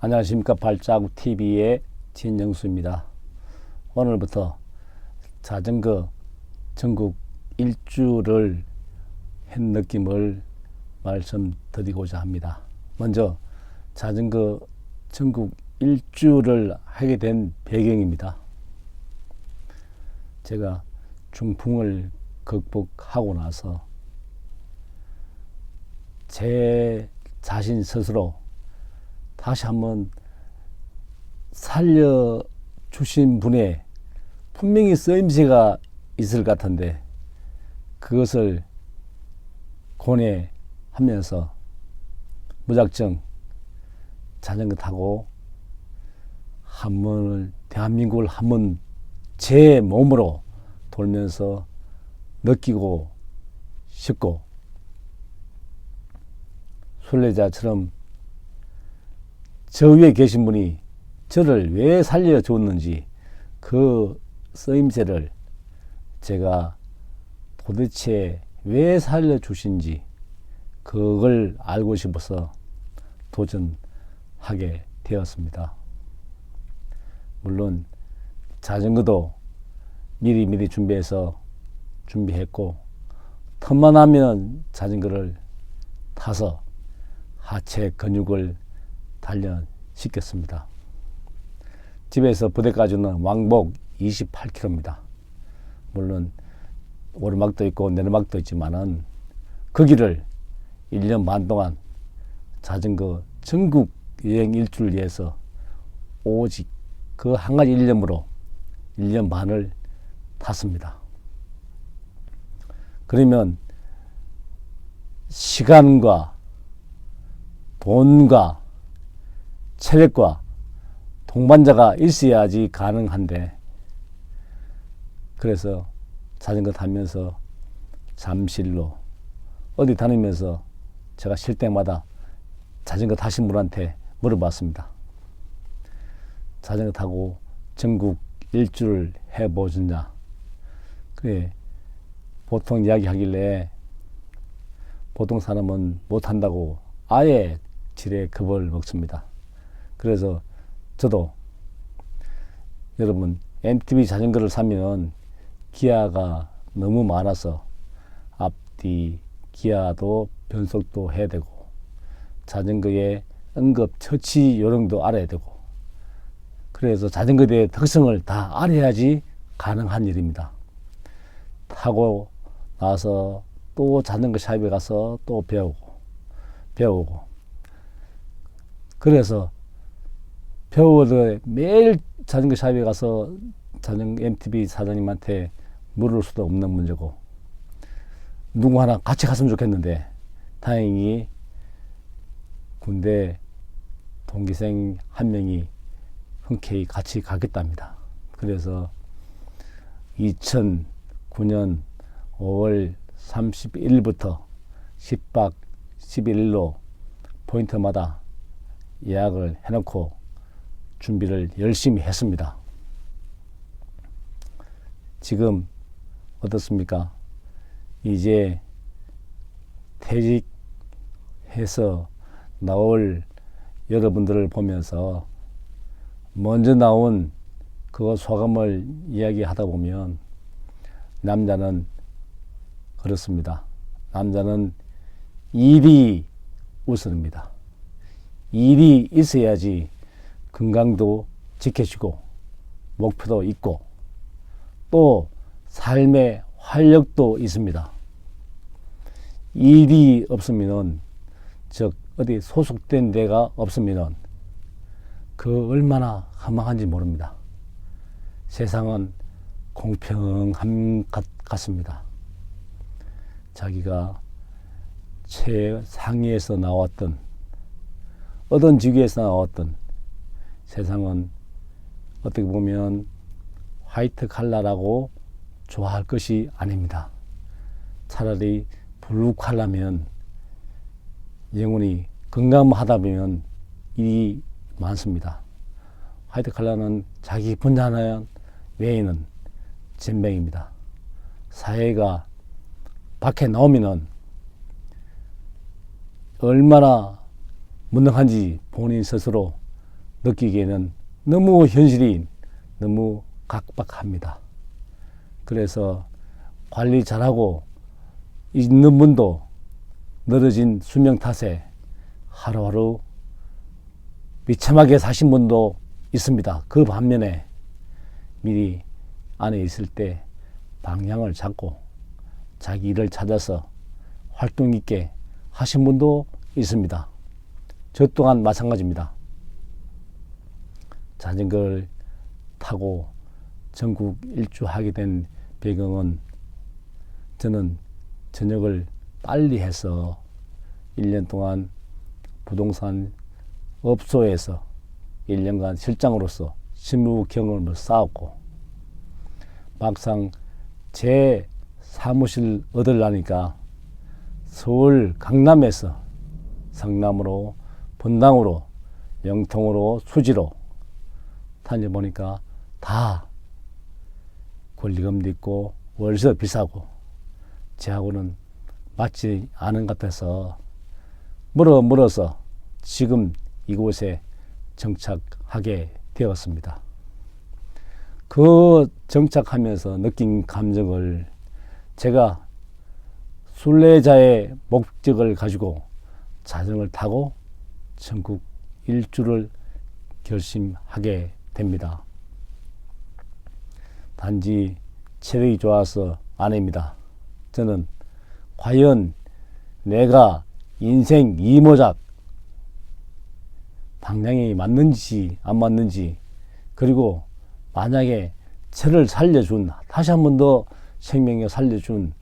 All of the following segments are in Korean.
안녕하십니까. 발자국TV의 진영수입니다. 오늘부터 자전거 전국 일주를 한 느낌을 말씀드리고자 합니다. 먼저 자전거 전국 일주를 하게 된 배경입니다. 제가 중풍을 극복하고 나서 제 자신 스스로 다시 한번 살려주신 분의 분명히 쓰임새가 있을 것 같은데 그것을 고뇌하면서 무작정 자전거 타고 대한민국을 한번 제 몸으로 돌면서 느끼고 싶고 순례자처럼 저 위에 계신 분이 저를 왜 살려줬는지 그 쓰임새를 제가 도대체 왜 살려주신지 그걸 알고 싶어서 도전하게 되었습니다. 물론 자전거도 미리 준비했고 틈만 나면 자전거를 타서 하체 근육을 단련시켰습니다. 집에서 부대까지는 왕복 28km입니다. 물론 오르막도 있고 내리막도 있지만은 그 길을 1년 반 동안 자전거 전국 여행 일주를 위해서 오직 그 한 가지 일념으로 1년 반을 탔습니다. 그러면 시간과 돈과 체력과 동반자가 있어야지 가능한데 그래서 자전거 타면서 잠실로 어디 다니면서 제가 쉴 때마다 자전거 타신 분한테 물어봤습니다. 자전거 타고 전국 일주를 해보셨냐? 그래 보통 이야기하길래 보통 사람은 못한다고 아예 지레 겁을 먹습니다. 그래서 저도 여러분 MTB 자전거를 사면 기아가 너무 많아서 앞뒤 기아도 변속도 해야 되고 자전거의 응급처치 요령도 알아야 되고 그래서 자전거의 특성을 다 알아야지 가능한 일입니다. 타고 나서 또 자전거 샵에 가서 또 배우고 그래서 배우도 매일 자전거 샵에 가서 자전거 MTB 사장님한테 물을 수도 없는 문제고 누구 하나 같이 갔으면 좋겠는데 다행히 군대 동기생 한 명이 흔쾌히 같이 가겠답니다. 그래서 2009년 5월 31일부터 10박 11일로 포인트마다 예약을 해놓고 준비를 열심히 했습니다. 지금 어떻습니까? 이제 퇴직해서 나올 여러분들을 보면서 먼저 나온 그 소감을 이야기하다 보면 남자는 그렇습니다. 남자는 일이 우선입니다. 일이 있어야지 건강도 지켜지고 목표도 있고 또 삶의 활력도 있습니다. 일이 없으면 즉 어디 소속된 데가 없으면 그 얼마나 허망한지 모릅니다. 세상은 공평한 것 같습니다. 자기가 최상위에서 나왔던 어떤 직위에서 나왔던 세상은 어떻게 보면 화이트 칼라라고 좋아할 것이 아닙니다. 차라리 블루 칼라면 영혼이 건강하다 보면 일이 많습니다. 화이트 칼라는 자기 분야 외에는 젬병입니다. 사회가 밖에 나오면은 얼마나 무능한지 본인 스스로 느끼기에는 너무 현실이 너무 각박합니다. 그래서 관리 잘하고 있는 분도 늘어진 수명 탓에 하루하루 비참하게 사신 분도 있습니다. 그 반면에 미리 안에 있을 때 방향을 잡고 자기 일을 찾아서 활동 있게 하신 분도 있습니다. 저 또한 마찬가지입니다. 자전거를 타고 전국 일주하게 된 배경은 저는 전역을 빨리 해서 1년 동안 부동산 업소에서 1년간 실장으로서 실무 경험을 쌓았고, 막상 제 사무실 얻으려니까 서울 강남에서 성남으로, 분당으로, 영통으로, 수지로 다녀보니까 다 권리금도 있고 월세 비싸고 저하고는 맞지 않은 것 같아서 멀어서 지금 이곳에 정착하게 되었습니다. 그 정착하면서 느낀 감정을 제가 순례자의 목적을 가지고 자전거를 타고 전국 일주를 결심하게 됩니다. 단지 체력이 좋아서 아닙니다. 저는 과연 내가 인생 이모작 방향이 맞는지 안 맞는지, 그리고 만약에 저를 살려준, 다시 한 번 더 생명을 살려준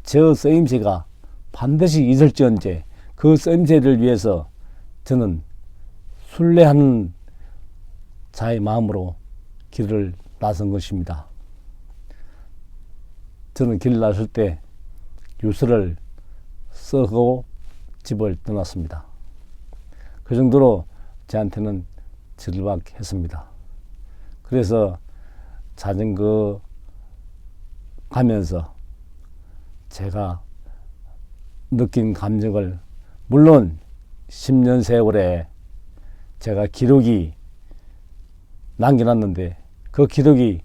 저 쓰임새가 반드시 있을지언정 그 쓰임새를 위해서 저는 순례하는 자의 마음으로 길을 나선 것입니다. 저는 길을 나설 때 유서를 쓰고 집을 떠났습니다. 그 정도로 저한테는 절박했습니다. 그래서 자전거 가면서 제가 느낀 감정을, 물론 10년 세월에 제가 기록이 남겨놨는데 그 기록이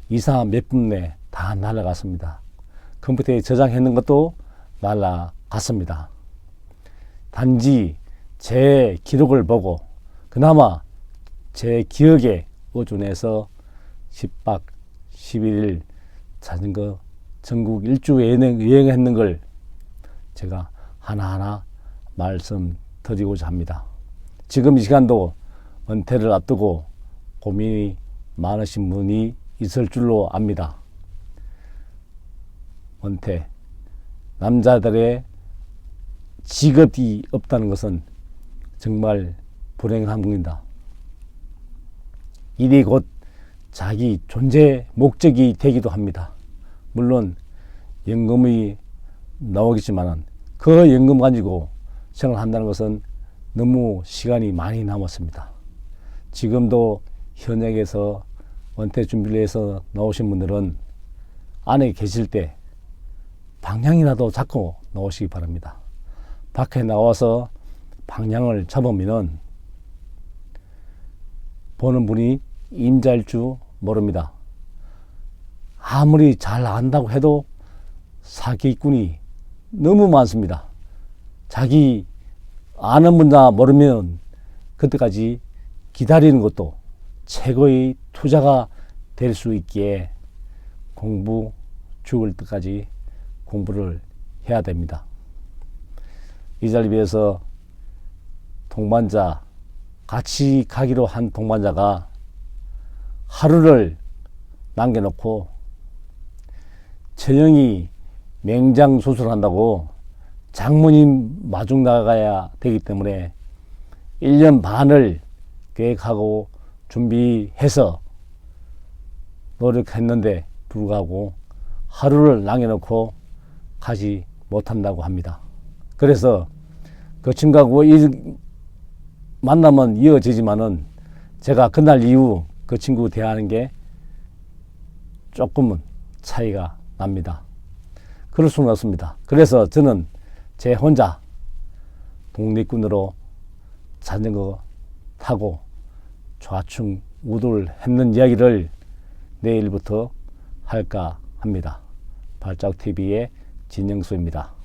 이상 몇 분 내에 다 날아갔습니다. 컴퓨터에 저장했는 것도 날아갔습니다. 단지 제 기록을 보고 그나마 제 기억에 의존해서 10박 11일 자전거 전국 일주 여행했는 걸 제가 하나하나 말씀드리고자 합니다. 지금 이 시간도 은퇴를 앞두고 고민이 많으신 분이 있을 줄로 압니다. 은퇴, 남자들의 직업이 없다는 것은 정말 불행한 분이다. 일이 곧 자기 존재 목적이 되기도 합니다. 물론 연금이 나오겠지만 그 연금 가지고 생활한다는 것은 너무 시간이 많이 남았습니다. 지금도 현역에서 은퇴 준비를 해서 나오신 분들은 안에 계실 때 방향이라도 잡고 나오시기 바랍니다. 밖에 나와서 방향을 잡으면은 보는 분이 임자일 줄 모릅니다. 아무리 잘 안다고 해도 사기꾼이 너무 많습니다. 자기 아는 분다 모르면 그때까지 기다리는 것도 최고의 투자가 될 수 있기에 공부 죽을 때까지 공부를 해야 됩니다. 이 자리에 비해서 동반자, 같이 가기로 한 동반자가 하루를 남겨놓고 처형이 맹장 수술한다고 장모님 마중 나가야 되기 때문에 1년 반을 계획하고 준비해서 노력했는데 불구하고 하루를 남겨놓고 가지 못한다고 합니다. 그래서 그 친구하고 만남은 이어지지만은 제가 그날 이후 그 친구 대하는 게 조금은 차이가 납니다. 그럴 수는 없습니다. 그래서 저는 제 혼자 독립군으로 자전거 타고 좌충 우돌 했는 이야기를 내일부터 할까 합니다. 발자국TV의 진영수입니다.